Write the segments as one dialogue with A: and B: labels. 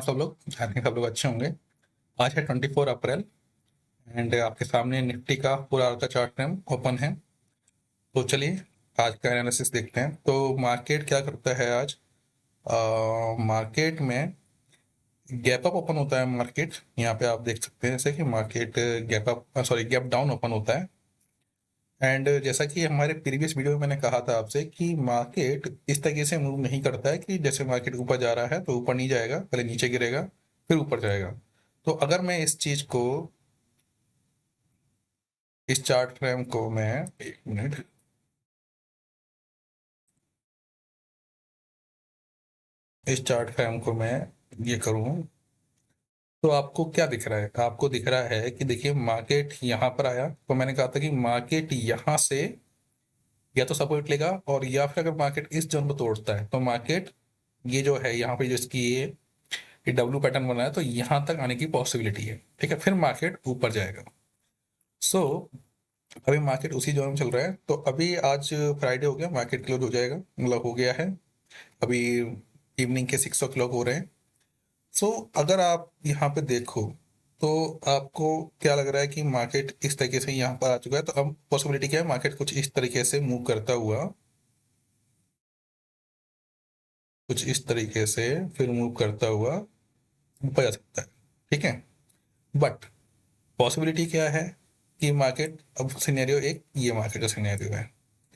A: सब लोग जाने सब लोग अच्छे होंगे। आज है 24 अप्रैल एंड आपके सामने निफ्टी का पूरा का चार्ट फ्रेम ओपन है। तो चलिए आज का एनालिसिस देखते हैं। तो मार्केट क्या करता है आज। मार्केट में गैप अप ओपन होता है। मार्केट यहाँ पे आप देख सकते हैं जैसे कि मार्केट गैप डाउन ओपन होता है। एंड जैसा कि हमारे प्रीवियस वीडियो में मैंने कहा था आपसे कि मार्केट इस तरीके से मूव नहीं करता है कि जैसे मार्केट ऊपर जा रहा है तो ऊपर नहीं जाएगा, पहले नीचे गिरेगा फिर ऊपर जाएगा। तो अगर मैं इस चीज को, इस चार्ट फ्रेम को मैं, एक मिनट, इस चार्ट फ्रेम को मैं ये करूं तो आपको क्या दिख रहा है। आपको दिख रहा है कि देखिए मार्केट यहाँ पर आया तो मैंने कहा था कि मार्केट यहाँ से या तो सपोर्ट लेगा और या फिर अगर मार्केट इस जोन को तोड़ता है तो मार्केट ये जो है यहाँ पे जिसकी ये डब्ल्यू पैटर्न बना है तो यहाँ तक आने की पॉसिबिलिटी है। ठीक है, फिर मार्केट ऊपर जाएगा। सो अभी मार्केट उसी जोन में चल रहा है। तो अभी आज फ्राइडे हो गया, मार्केट क्लोज हो जाएगा, मतलब हो गया है। अभी इवनिंग के 6 o'clock हो रहे हैं। सो अगर आप यहाँ पे देखो तो आपको क्या लग रहा है कि मार्केट इस तरीके से यहाँ पर आ चुका है। तो अब पॉसिबिलिटी क्या है, मार्केट कुछ इस तरीके से मूव करता हुआ, कुछ इस तरीके से फिर मूव करता हुआ ऊपर जा सकता है। ठीक है, बट पॉसिबिलिटी क्या है कि मार्केट, अब सिनेरियो एक ये मार्केट का सिनेरियो है।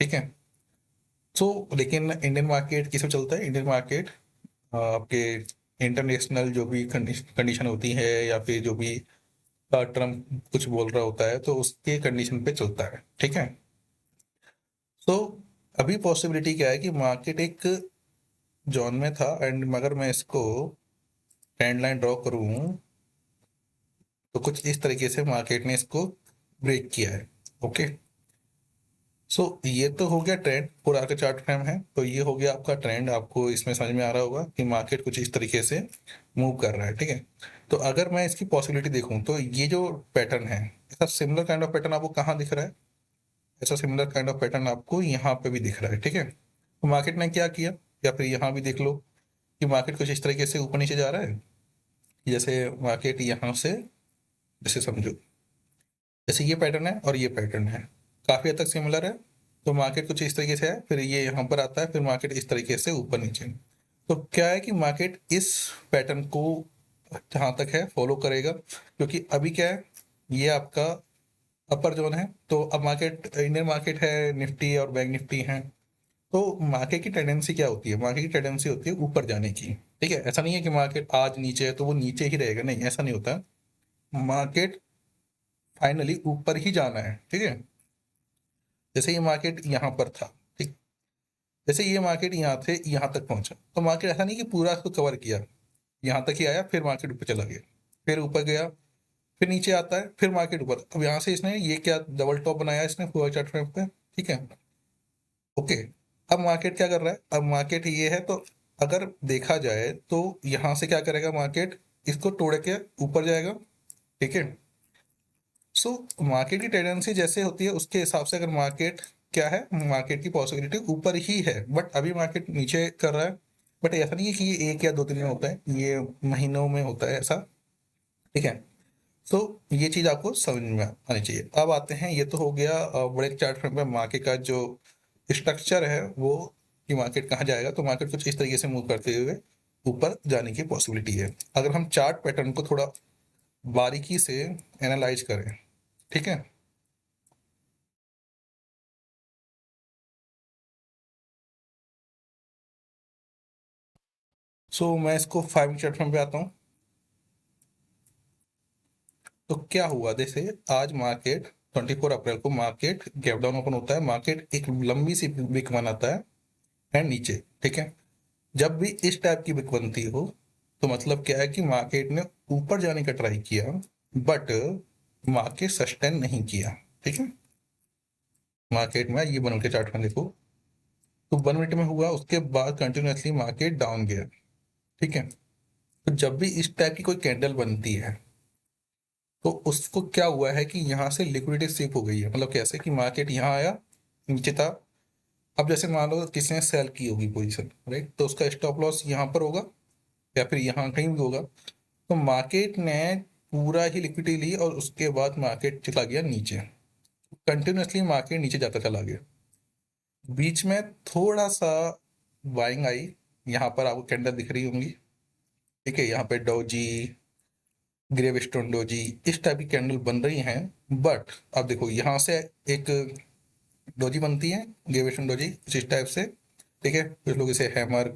A: ठीक है, सो लेकिन इंडियन मार्केट किस पे चलता है। इंडियन मार्केट आपके इंटरनेशनल जो भी कंडीशन होती है या फिर जो भी ट्रम्प कुछ बोल रहा होता है तो उसके कंडीशन पे चलता है। ठीक है, तो अभी पॉसिबिलिटी क्या है कि मार्केट एक जोन में था एंड मगर मैं इसको ट्रेंड लाइन ड्रॉ करूं तो कुछ इस तरीके से मार्केट ने इसको ब्रेक किया है। ओके, सो ये तो हो गया ट्रेंड, पूरा का चार्ट फ्रेम है। तो ये हो गया आपका ट्रेंड, आपको इसमें समझ में आ रहा होगा कि मार्केट कुछ इस तरीके से मूव कर रहा है। ठीक है, तो अगर मैं इसकी पॉसिबिलिटी देखूं तो ये जो पैटर्न है, ऐसा सिमिलर काइंड ऑफ पैटर्न आपको कहाँ दिख रहा है। ऐसा सिमिलर काइंड ऑफ पैटर्न आपको यहाँ पे भी दिख रहा है। ठीक है, तो मार्केट ने क्या किया, या फिर यहाँ भी देख लो कि मार्केट कुछ इस तरीके से ऊपर नीचे जा रहा है। जैसे मार्केट यहाँ से, जैसे समझो जैसे ये पैटर्न है और ये पैटर्न है, काफी हद तक सिमिलर है। तो मार्केट कुछ इस तरीके से है, फिर ये यहाँ पर आता है, फिर मार्केट इस तरीके से ऊपर नीचे। तो क्या है कि मार्केट इस पैटर्न को जहां तक है फॉलो करेगा, क्योंकि अभी क्या है, ये आपका अपर जोन है। तो अब मार्केट, इंडियन मार्केट है, निफ्टी और बैंक निफ्टी है। तो मार्केट की टेंडेंसी क्या होती है, मार्केट की टेंडेंसी होती है ऊपर जाने की। ठीक है, ऐसा नहीं है कि मार्केट आज नीचे है तो वो नीचे ही रहेगा, नहीं, ऐसा नहीं होता। मार्केट फाइनली ऊपर ही जाना है। ठीक है, जैसे ये मार्केट यहाँ पर था, ठीक, जैसे ये मार्केट यहाँ से यहाँ तक पहुंचा तो मार्केट ऐसा नहीं कि पूरा इसको कवर किया, यहाँ तक ही आया फिर मार्केट ऊपर चला गया, फिर ऊपर गया, फिर नीचे आता है, फिर मार्केट ऊपर। अब यहाँ से इसने ये क्या डबल टॉप बनाया इसने पूरा चार्ट फ्रेम पे। ठीक है, ओके, अब मार्केट क्या कर रहा है, अब मार्केट ये है तो अगर देखा जाए तो यहाँ से क्या करेगा, मार्केट इसको तोड़ के ऊपर जाएगा। ठीक है, सो मार्केट की टेंडेंसी जैसे होती है उसके हिसाब से अगर मार्केट क्या है, मार्केट की पॉसिबिलिटी ऊपर ही है, बट अभी मार्केट नीचे कर रहा है। बट ऐसा नहीं है कि ये एक या दो दिन में होता है, ये महीनों में होता है ऐसा। ठीक है, तो ये चीज आपको समझ में आनी चाहिए। अब आते हैं, ये तो हो गया बड़े चार्ट फ्रेम में मार्केट का जो स्ट्रक्चर है वो, कि मार्केट कहाँ जाएगा। तो मार्केट कुछ इस तरीके से मूव करते हुए ऊपर जाने की पॉसिबिलिटी है। अगर हम चार्ट पैटर्न को थोड़ा बारीकी से एनालाइज करें, ठीक है, सो मैं इसको 5 मिनट में पे आता हूँ। तो क्या हुआ, जैसे आज मार्केट 24 अप्रैल को मार्केट गैप डाउन ओपन होता है, मार्केट एक लंबी सी विक बनाता है एंड नीचे। ठीक है, जब भी इस टाइप की विक बनती हो तो मतलब क्या है कि मार्केट ने ऊपर जाने का ट्राई किया बट मार्केट सस्टेन नहीं किया। ठीक है, मार्केट में ये बन के चार्ट में देखो तो 1 मिनट में हुआ, उसके बाद कंटिन्यूसली मार्केट डाउन गया। ठीक है, तो जब भी इस टाइप की कोई कैंडल बनती है तो उसको क्या हुआ है कि यहाँ से लिक्विडिटी शिफ्ट हो गई है। मतलब कैसे कि मार्केट यहाँ आया, नीचे था, अब जैसे मान लो किसी ने सेल की होगी पोजीशन, राइट, तो उसका स्टॉप लॉस यहाँ पर होगा या फिर यहाँ कहीं भी होगा, तो मार्केट ने पूरा ही लिक्विडिटी ली और उसके बाद मार्केट चला गया नीचे, कंटिन्यूसली मार्केट नीचे जाता चला गया। बीच में थोड़ा सा बाइंग आई, यहाँ पर आपको कैंडल दिख रही होंगी, ठीक है, यहाँ पे डोजी, ग्रेवस्टोन डोजी, इस टाइप की कैंडल बन रही हैं। बट अब देखो यहाँ से एक डोजी बनती है, ग्रेवस्टोन डोजी इस टाइप से, ठीक है, कुछ लोग इसे हैमर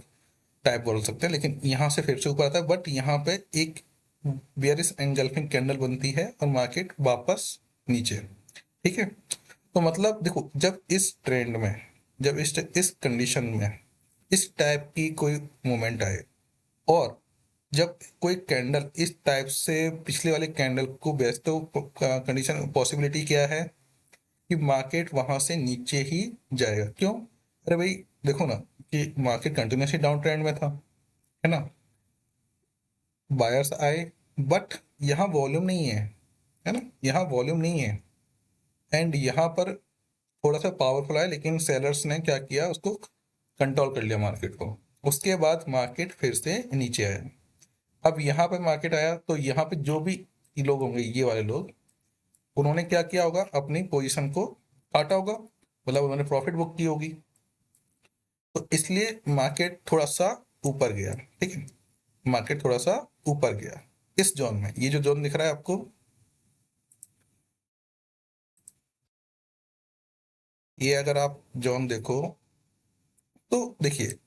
A: टाइप बोल सकते हैं, लेकिन यहाँ से फिर से ऊपर आता है, बट यहाँ पे एक बेयरिश एंगल्फिंग कैंडल बनती है और मार्केट वापस नीचे, ठीक है। तो मतलब देखो, जब इस ट्रेंड में, जब इस कंडीशन में इस टाइप की कोई मूवमेंट आए, और जब कोई कैंडल इस टाइप से पिछले वाले कैंडल को बेच, तो कंडीशन पॉसिबिलिटी क्या है कि मार्केट वहां से नीचे ही जाएगा। क्यों? अरे भाई देखो ना कि मार्केट कंटिन्यूसली डाउन ट्रेंड में था, है ना, बायर्स आए, बट यहाँ वॉल्यूम नहीं है ना, यहाँ वॉल्यूम नहीं है, एंड यहाँ पर थोड़ा सा पावरफुल आया, लेकिन सेलर्स ने क्या किया, उसको कंट्रोल कर लिया मार्केट को। उसके बाद मार्केट फिर से नीचे आया। अब यहाँ पे मार्केट आया तो यहाँ पे जो भी ये लोग होंगे, ये वाले लोग, उन्होंने क्या किया होगा, अपनी पोजीशन को काटा होगा, मतलब उन्होंने प्रॉफिट बुक की होगी, तो इसलिए मार्केट थोड़ा सा ऊपर गया, ठीक है, मार्केट थोड़ा सा ऊपर गया इस जोन में। ये जो जोन दिख रहा है आपको, ये अगर आप जोन देखो तो देखिए,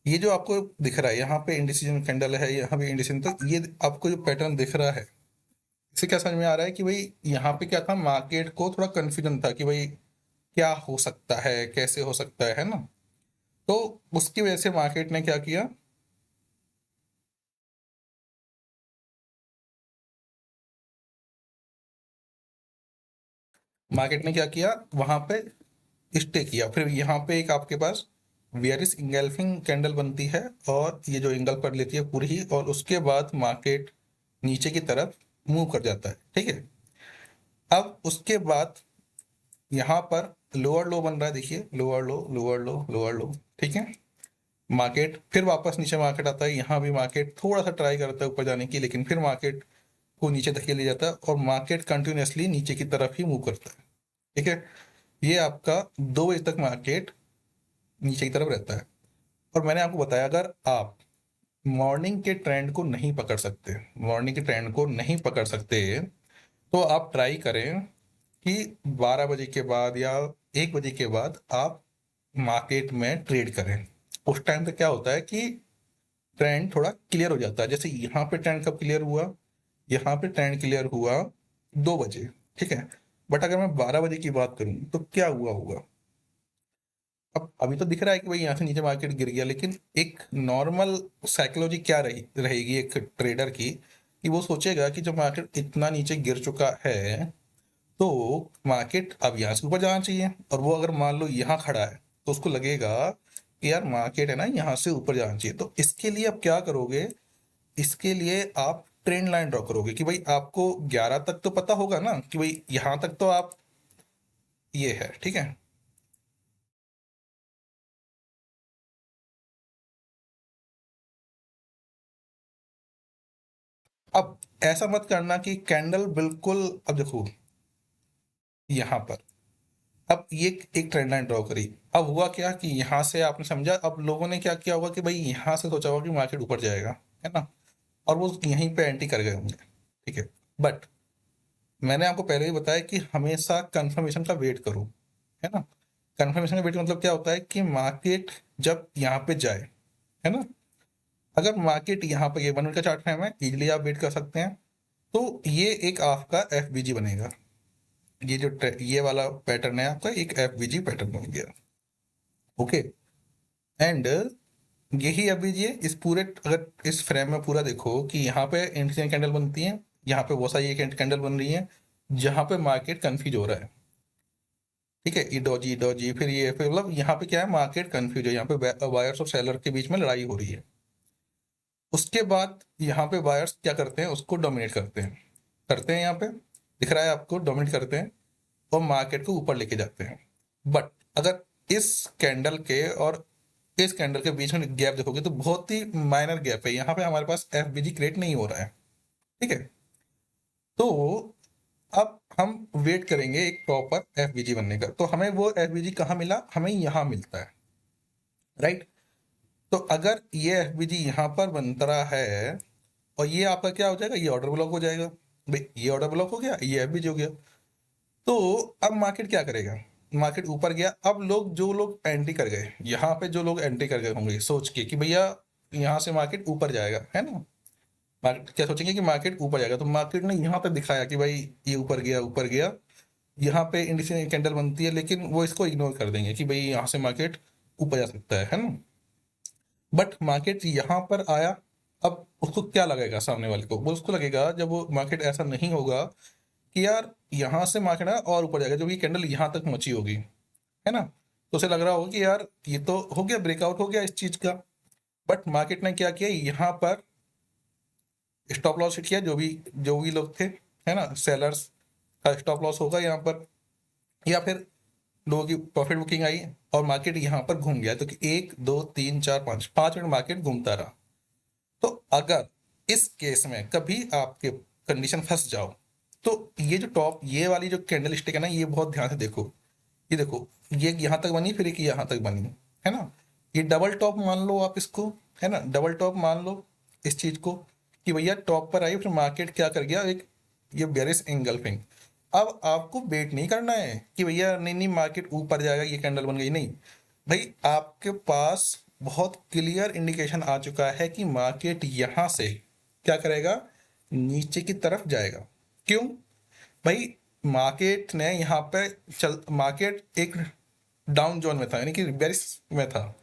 A: ये जो आपको दिख रहा है यहाँ पे इंडिसीजन कैंडल है, यहाँ पे इंडिसीजन, तो ये आपको जो पैटर्न दिख रहा है, इससे क्या समझ में आ रहा है कि भाई यहाँ पे क्या था, मार्केट को थोड़ा कंफ्यूजन था कि भाई क्या हो सकता है, कैसे हो सकता है ना। तो उसकी वजह से मार्केट ने क्या किया, मार्केट ने क्या किया, वहां पे स्टे किया। फिर यहाँ पे एक आपके पास बियरिश इंगल्फिंग कैंडल बनती है, और ये जो एंगल पर लेती है पूरी ही, और उसके बाद मार्केट नीचे की तरफ मूव कर जाता है, ठीक है। अब उसके बाद यहाँ पर लोअर लो बन रहा है, देखिए, लोअर लो, लोअर लो, लोअर लो, ठीक है। मार्केट फिर वापस नीचे मार्केट आता है, यहाँ भी मार्केट थोड़ा सा ट्राई करता है ऊपर जाने की, लेकिन फिर मार्केट को नीचे धकेल लिया जाता है, और मार्केट कंटिन्यूसली नीचे की तरफ ही मूव करता है, ठीक है। ये आपका 2 बजे तक मार्केट नीचे की तरफ रहता है। और मैंने आपको बताया, अगर आप मॉर्निंग के ट्रेंड को नहीं पकड़ सकते, मॉर्निंग के ट्रेंड को नहीं पकड़ सकते, तो आप ट्राई करें कि 12 बजे के बाद या 1 बजे के बाद आप मार्केट में ट्रेड करें। उस टाइम पे क्या होता है कि ट्रेंड थोड़ा क्लियर हो जाता है। जैसे यहाँ पे ट्रेंड कब क्लियर हुआ, यहाँ पे ट्रेंड क्लियर हुआ 2 बजे, ठीक है। बट अगर मैं 12 बजे की बात करूं तो क्या हुआ होगा, अब अभी तो दिख रहा है कि भाई यहाँ से नीचे मार्केट गिर गया, लेकिन एक नॉर्मल साइकोलॉजी क्या रहेगी एक ट्रेडर की, कि वो सोचेगा कि जब मार्केट इतना नीचे गिर चुका है, तो मार्केट अब यहाँ से ऊपर जाना चाहिए, और वो अगर मान लो यहाँ खड़ा है, तो उसको लगेगा कि यार मार्केट है ना, यहाँ से ऊपर जाना चाहिए। तो इसके लिए आप क्या करोगे, इसके लिए आप ट्रेंड लाइन ड्रॉ करोगे कि भाई आपको 11 तक तो पता होगा ना कि भाई यहाँ तक तो आप, ये है, ठीक है। अब ऐसा मत करना कि कैंडल बिल्कुल, अब देखो यहाँ पर, अब ये एक ट्रेंड लाइन ड्रॉ करी, अब हुआ क्या कि यहाँ से आपने समझा, अब लोगों ने क्या किया होगा कि भाई यहाँ से सोचा होगा कि मार्केट ऊपर जाएगा, है ना, और वो यहीं पे एंट्री कर गए होंगे, ठीक है। बट मैंने आपको पहले ही बताया कि हमेशा कंफर्मेशन का वेट करो, है ना। कंफर्मेशन का वेट मतलब क्या होता है कि मार्केट जब यहाँ पे जाए, है ना, अगर मार्केट यहाँ पे, ये 1 मिनट का चार्ट फ्रेम है, इजिली आप वेट कर सकते हैं, तो ये एक आपका एफ बनेगा। ये जो ये वाला पैटर्न है आपका, एक एफ पैटर्न बन गया, ओके। एंड यही अभी ये इस पूरे, अगर इस फ्रेम में पूरा देखो कि यहाँ पे इंडियन कैंडल बनती है, यहाँ पे बहुत सारी कैंडल बन रही है, जहाँ पे मार्केट कंफ्यूज हो रहा है, ठीक है, ई डॉजी, फिर ये, फिर मतलब यहाँ पे क्या है, मार्केट कंफ्यूज है, यहाँ पे बायर्स और सेलर के बीच में लड़ाई हो रही है। उसके बाद यहाँ पे बायर्स क्या करते हैं, उसको डोमिनेट करते हैं यहाँ पे, दिख रहा है आपको, डोमिनेट करते हैं और मार्केट को ऊपर लेके जाते हैं। बट अगर इस कैंडल के और इस कैंडल के बीच में गैप देखोगे तो बहुत ही माइनर गैप है, यहाँ पे हमारे पास एफबीजी क्रिएट नहीं हो रहा है, ठीक है। तो अब हम वेट करेंगे एक प्रॉपर एफबीजी बनने का, तो हमें वो एफबीजी कहाँ मिला, हमें यहाँ मिलता है, राइट। तो अगर ये एफबीजी यहाँ पर बनता रहा है और ये आपका क्या हो जाएगा, ये ऑर्डर ब्लॉक हो जाएगा भाई, ये ऑर्डर ब्लॉक हो गया, ये एफबीजी हो गया। तो अब मार्केट क्या करेगा, मार्केट ऊपर गया, अब जो लोग एंट्री कर गए यहाँ पे, जो लोग एंट्री कर गए होंगे सोच के कि भैया यहाँ से मार्केट ऊपर जाएगा, है ना, मार्केट क्या सोचेंगे कि मार्केट ऊपर जाएगा, तो मार्केट ने यहाँ पे दिखाया कि भाई ये ऊपर गया, ऊपर गया, यहाँ पे इंडिसेंट कैंडल बनती है, लेकिन वो इसको इग्नोर कर देंगे कि भाई यहाँ से मार्केट ऊपर जा सकता है ना। बट मार्केट यहाँ पर आया, अब उसको क्या लगेगा सामने वाले को, वो उसको लगेगा जब वो मार्केट ऐसा नहीं होगा कि यार यहाँ से मार्केट है और ऊपर जाएगा, जो भी कैंडल यहाँ तक मची होगी, है ना, तो उसे लग रहा होगा कि यार ये तो हो गया, ब्रेकआउट हो गया इस चीज का। बट मार्केट ने क्या किया, यहाँ पर स्टॉप लॉस हिट किया, जो भी लोग थे, है ना, सेलर्स का स्टॉप लॉस होगा यहाँ पर, या फिर लोगों की प्रॉफिट बुकिंग आई और मार्केट यहाँ पर घूम गया, तो कि 1 2 3 4 5 5 मिनट मार्केट घूमता रहा। तो अगर इस केस में कभी आपके कंडीशन फंस जाओ, तो ये जो टॉप, ये वाली जो कैंडल स्टिक है ना, ये बहुत ध्यान से देखो, ये देखो, ये यहाँ तक बनी, फिर एक यहाँ तक बनी, है ना, ये डबल टॉप मान लो आप इसको, है ना, डबल टॉप मान लो इस चीज को, कि भैया टॉप पर आई, फिर मार्केट क्या कर गया, एक ये बेरिश एंगल्फिंग। अब आपको वेट नहीं करना है कि भैया नहीं नहीं मार्केट ऊपर जाएगा, ये कैंडल बन गई, नहीं भाई, आपके पास बहुत क्लियर इंडिकेशन आ चुका है कि मार्केट यहां से क्या करेगा, नीचे की तरफ जाएगा। क्यों भाई, मार्केट ने यहाँ पे मार्केट एक डाउन जोन में था, यानी कि बेरिश में था,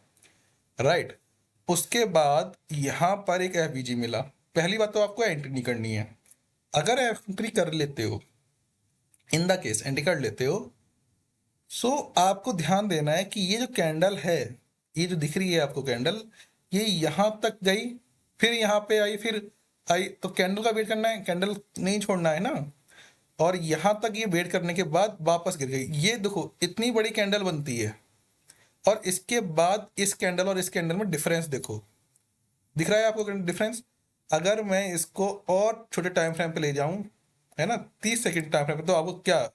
A: राइट। उसके बाद यहाँ पर एक एफबीजी मिला, पहली बात तो आपको एंट्री नहीं करनी है, अगर एंट्री कर लेते हो, इन द केस एंट्री कर लेते हो, सो आपको ध्यान देना है कि ये जो कैंडल है, ये जो दिख रही है आपको कैंडल, ये यहाँ तक गई, फिर यहाँ पे आई, फिर आई, तो कैंडल का वेट करना है, कैंडल नहीं छोड़ना है ना, और यहां तक ये वेट करने के बाद वापस गिर गई। ये देखो इतनी बड़ी कैंडल बनती है, और इसके बाद इस कैंडल और इस कैंडल में डिफरेंस देखो, दिख रहा है आपको डिफरेंस। अगर मैं इसको और छोटे टाइम फ्रेम पे ले जाऊं, है ना, 30 सेकंड टाइम फ्रेम पे, तो आपको क्या,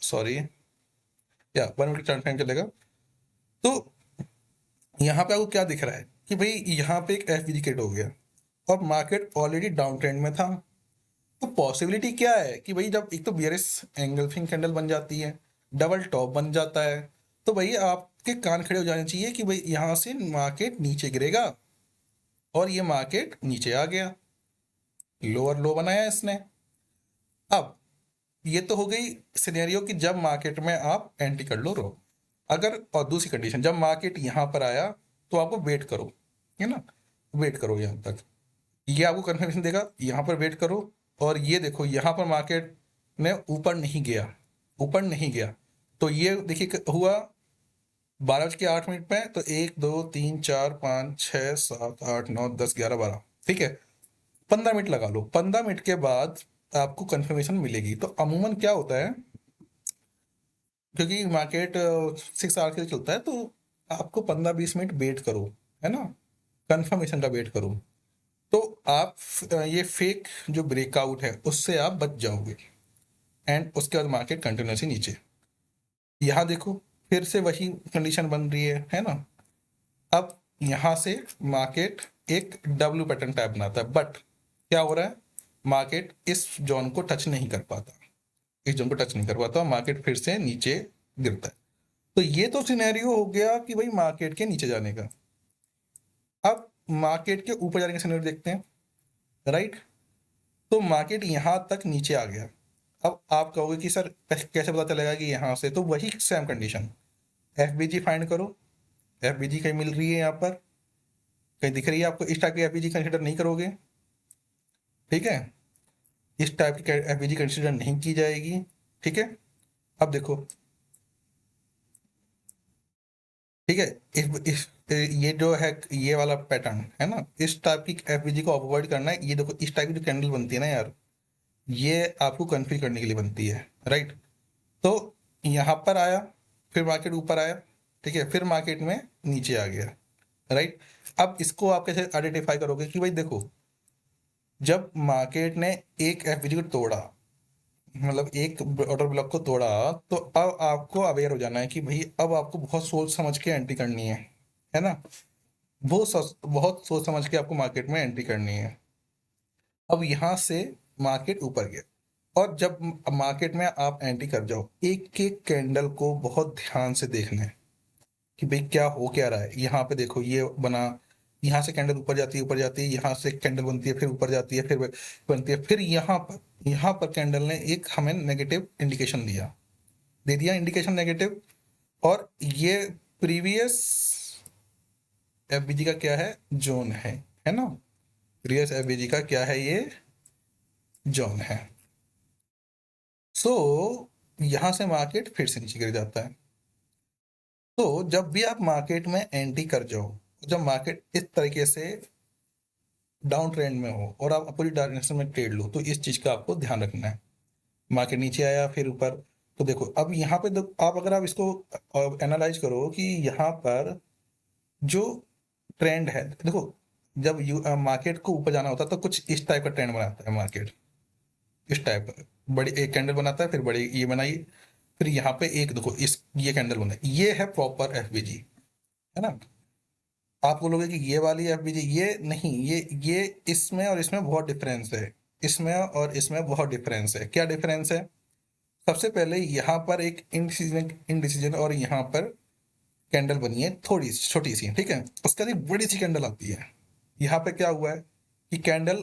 A: सॉरी, या 1 मिनट टाइम फ्रेम चलेगा, तो यहाँ पे आपको क्या दिख रहा है कि भाई यहाँ पे एक एफ क्रिएट हो गया और मार्केट ऑलरेडी डाउन ट्रेंड में था। तो पॉसिबिलिटी क्या है कि भाई जब एक तो बियरिश एंगल्फिंग कैंडल बन जाती है, डबल टॉप बन जाता है, तो भाई आपके कान खड़े हो जाने चाहिए कि भाई यहाँ से मार्केट नीचे गिरेगा, और ये मार्केट नीचे आ गया, लोअर लो बनाया इसने। अब ये तो हो गई सिनेरियो कि जब मार्केट में आप एंट्री कर लो, रो, अगर और दूसरी कंडीशन, जब मार्केट यहाँ पर आया तो आपको वेट करो, है ना, वेट करो यहाँ तक, ये आपको कन्फर्मेशन देगा, यहाँ पर वेट करो, और ये देखो यहाँ पर मार्केट ने ऊपर नहीं गया, ऊपर नहीं गया, तो ये देखिए हुआ 12:08 पे, तो 1 2 3 4 5 6 7 8 9 10 11 12, ठीक है, 15 मिनट लगा लो, 15 मिनट के बाद आपको कंफर्मेशन मिलेगी। तो अमूमन क्या होता है, क्योंकि मार्केट 6 आवर के लिए चलता है, तो आपको 15-20 मिनट वेट करो, है ना, कंफर्मेशन का वेट करो, तो आप ये फेक जो ब्रेकआउट है उससे आप बच जाओगे, एंड उसके बाद मार्केट कंटिन्यूसली नीचे। यहाँ देखो फिर से वही कंडीशन बन रही है ना। अब यहाँ से मार्केट एक डब्ल्यू पैटर्न टाइप बनाता है, बट क्या हो रहा है, मार्केट इस जोन को टच नहीं कर पाता, इस जोन को टच नहीं कर पाता, मार्केट फिर से नीचे गिरता है। तो ये तो सिनेरियो हो गया कि भाई मार्केट के नीचे जाने का। अब मार्केट के ऊपर जाने का सिनेरियो देखते हैं, राइट। तो मार्केट यहाँ तक नीचे आ गया, अब आप कहोगे कि सर कैसे पता चलेगा कि यहाँ से, तो वही सेम कंडीशन, एफ फाइंड करो, एफ कहीं मिल रही है, यहाँ पर कहीं दिख रही है आपको, इस टाइप की एफ कंसिडर नहीं करोगे, ठीक है, इस टाइप की एफ कंसिडर नहीं की जाएगी, ठीक है। अब देखो, ठीक है, ये जो है ये वाला पैटर्न है ना, इस टाइप की एफ को अवॉइड करना है। ये देखो इस टाइप की जो कैंडल बनती है ना यार, ये आपको कंफ्यूज करने के लिए बनती है, राइट। तो यहाँ पर आया, फिर मार्केट ऊपर आया, ठीक है, फिर मार्केट में नीचे आ गया, राइट। अब इसको आप कैसे आइडेंटिफाई करोगे कि भाई देखो, जब मार्केट ने एक एफबीजी को तोड़ा, मतलब एक ऑर्डर ब्लॉक को तोड़ा, तो अब आपको अवेयर हो जाना है कि भाई अब आपको बहुत सोच समझ के एंट्री करनी है ना। बहुत सोच समझ के आपको मार्केट में एंट्री करनी है। अब यहाँ से मार्केट ऊपर गया, और जब मार्केट में आप एंट्री कर जाओ, एक एक कैंडल को बहुत ध्यान से देखना है कि भाई क्या हो क्या रहा है। यहाँ पे देखो ये बना, यहाँ से कैंडल ऊपर जाती है, यहाँ से कैंडल बनती है, फिर ऊपर जाती है, फिर बनती है, फिर यहाँ पर कैंडल ने एक हमें नेगेटिव इंडिकेशन दे दिया इंडिकेशन नेगेटिव। और ये प्रीवियस एफबीजी का क्या है, जोन है ना। प्रीवियस एफबीजी का क्या है, ये जोन है। सो यहाँ से मार्केट फिर से नीचे गिर जाता है। तो जब भी आप मार्केट में एंट्री कर जाओ, जब मार्केट इस तरीके से डाउन ट्रेंड में हो और आप पूरी डायरेक्शन में ट्रेड लो, तो इस चीज का आपको ध्यान रखना है। मार्केट नीचे आया फिर ऊपर, तो देखो अब यहाँ पे आप अगर आप इसको एनालाइज करो कि यहाँ पर जो ट्रेंड है, देखो जब मार्केट को ऊपर जाना होता है तो कुछ इस टाइप का ट्रेंड बनाता है मार्केट। इस टाइप का बड़ी एक कैंडल बनाता है, फिर बड़ी ये बनाई, फिर यहाँ पे एक देखो इस ये कैंडल बनाई, ये है प्रॉपर एफबीजी, है ना। आप बोलोगे कि ये वाली एफबीजी, ये नहीं, ये इसमें और इसमें बहुत डिफरेंस है। इसमें और इसमें बहुत डिफरेंस है। क्या डिफरेंस है? सबसे पहले यहाँ पर एक इनडिसीजन और यहाँ पर कैंडल बनी है थोड़ी सी छोटी सी, ठीक है। उसके बाद एक बड़ी सी कैंडल आती है। यहाँ पे क्या हुआ है कि कैंडल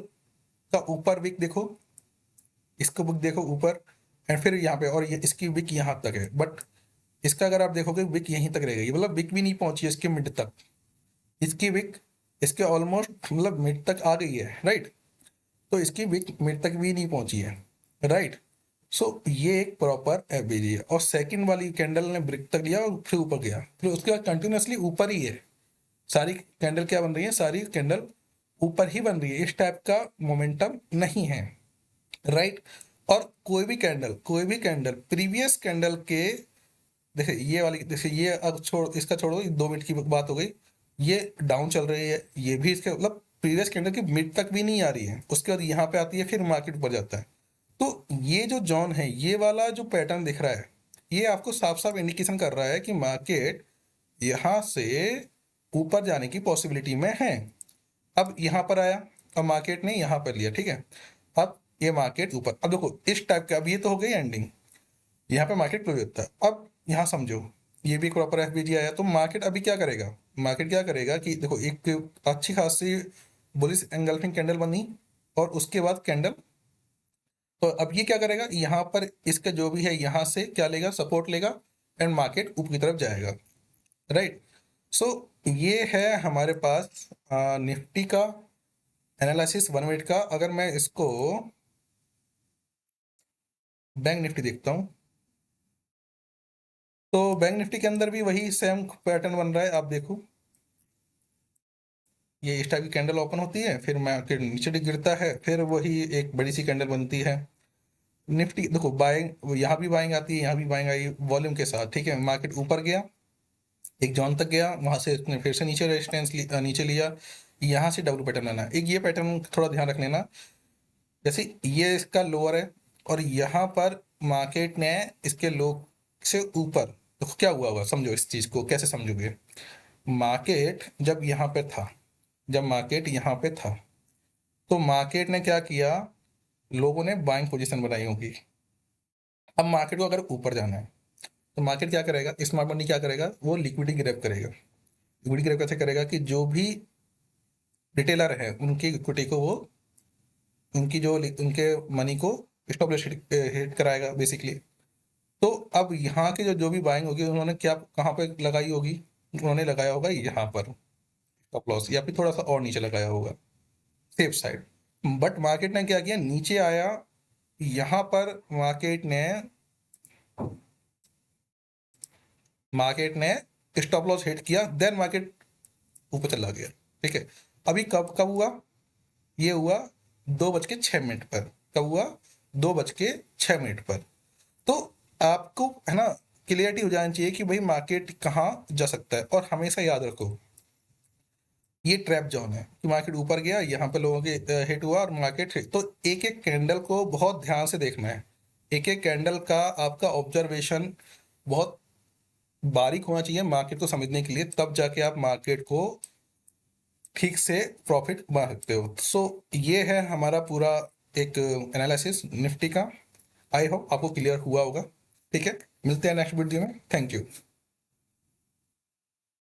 A: का ऊपर विक देखो, इसको विक देखो ऊपर, एंड फिर यहाँ पे, और ये इसकी विक यहाँ तक है, बट इसका अगर आप देखोगे विक यहीं तक रह गई, मतलब विक भी नहीं पहुंची है इसके मिड तक। इसकी विक इसके ऑलमोस्ट मतलब मिड तक आ गई है, राइट। तो इसकी विक मिड तक भी नहीं पहुंची है, राइट। सो ये एक प्रॉपर एवरेज है। और सेकंड वाली कैंडल ने ब्रेक तक लिया और फिर ऊपर गया, फिर उसके बाद कंटिन्यूसली ऊपर ही है। सारी कैंडल क्या बन रही है, सारी कैंडल ऊपर ही बन रही है, इस टाइप का मोमेंटम नहीं है, राइट। और कोई भी कैंडल प्रीवियस कैंडल के, देखिए ये वाली, देखिए ये अब छोड़, इसका छोड़ो, 2 मिनट की बात हो गई। ये डाउन चल रही है, ये भी इसके मतलब प्रीवियस कैंडल की मिड तक भी नहीं आ रही है, उसके बाद यहाँ पे आती है, फिर मार्केट ऊपर जाता है। तो ये जो जॉन है, ये वाला जो पैटर्न दिख रहा है, ये आपको साफ साफ इंडिकेशन कर रहा है कि मार्केट यहाँ से ऊपर जाने की पॉसिबिलिटी में है। अब यहाँ पर आया, अब मार्केट ने यहाँ पर लिया, ठीक है। अब ये मार्केट ऊपर, अब देखो इस टाइप का, अब ये तो हो गई एंडिंग, यहाँ पे मार्केट क्लोज होता है। अब यहाँ समझो, ये भी प्रॉपर एफबीजी आया, तो मार्केट अभी क्या करेगा, मार्केट क्या करेगा कि देखो एक अच्छी खासी बुलिश एंगल्फिंग कैंडल बनी, और उसके बाद कैंडल, तो अब ये क्या करेगा, यहाँ पर इसका जो भी है यहाँ से क्या लेगा, सपोर्ट लेगा, एंड मार्केट ऊपर की तरफ जाएगा, राइट। सो ये है हमारे पास निफ्टी का एनालिसिस 1 मिनट का। अगर मैं इसको बैंक निफ्टी देखता हूँ, तो बैंक निफ्टी के अंदर भी वही सेम पैटर्न बन रहा है। आप देखो ये इस टाइप की कैंडल ओपन होती है, फिर मार्केट नीचे गिरता है, फिर वही एक बड़ी सी कैंडल बनती है। निफ्टी देखो बाइंग, यहाँ भी बाइंग आती है, यहाँ भी बाइंग आई वॉल्यूम के साथ, ठीक है। मार्केट ऊपर गया, एक जॉन तक गया, वहां से इसने फिर से नीचे रेजिस्टेंस नीचे लिया, यहाँ से डब्ल्यू पैटर्न आना, एक ये पैटर्न थोड़ा ध्यान रख लेना। जैसे ये इसका लोअर है, और यहाँ पर मार्केट ने इसके लो से ऊपर, तो क्या हुआ होगा समझो, इस चीज को कैसे समझोगे। मार्केट जब यहाँ पे था, जब मार्केट यहाँ पे था, तो मार्केट ने क्या किया, लोगों ने बाइंग पोजीशन बनाई होगी। अब मार्केट को अगर ऊपर जाना है, तो मार्केट क्या करेगा, स्मार्ट मनी क्या करेगा, वो लिक्विडिटी ग्रैब करेगा। लिक्विडिटी ग्रैब कैसे करेगा कि जो भी रिटेलर है उनकी इक्विटी को वो, उनकी जो उनके मनी को स्टॉप लॉस हिट कराएगा बेसिकली। तो अब यहाँ के जो भी बाइंग होगी, उन्होंने क्या कहाँ पे लगाई होगी, उन्होंने लगाया होगा यहाँ पर स्टॉप लॉस, या फिर थोड़ा सा और नीचे लगाया होगा, सेफ साइड। बट मार्केट ने क्या किया, नीचे आया, यहाँ पर मार्केट ने स्टॉप लॉस हिट किया, देन मार्केट ऊपर चला गया, ठीक है। अभी कब कब हुआ, ये हुआ 2:06 पर। कब हुआ, 2:06 पर। तो आपको है ना क्लियरिटी हो जानी चाहिए कि भाई मार्केट कहाँ जा सकता है। और हमेशा याद रखो, ये ट्रैप जोन है कि मार्केट ऊपर गया, यहाँ पे लोगों के हिट हुआ और मार्केट हिट। तो एक एक कैंडल को बहुत ध्यान से देखना है, एक एक कैंडल का आपका ऑब्जर्वेशन बहुत बारीक होना चाहिए मार्केट को समझने के लिए, तब जाके आप मार्केट को ठीक से प्रॉफिट बना सकते हो। सो ये है हमारा पूरा एक एनालिसिस निफ्टी का। आई होप आपको क्लियर हुआ होगा। ठीक है, मिलते हैं नेक्स्ट वीडियो में। Thank you.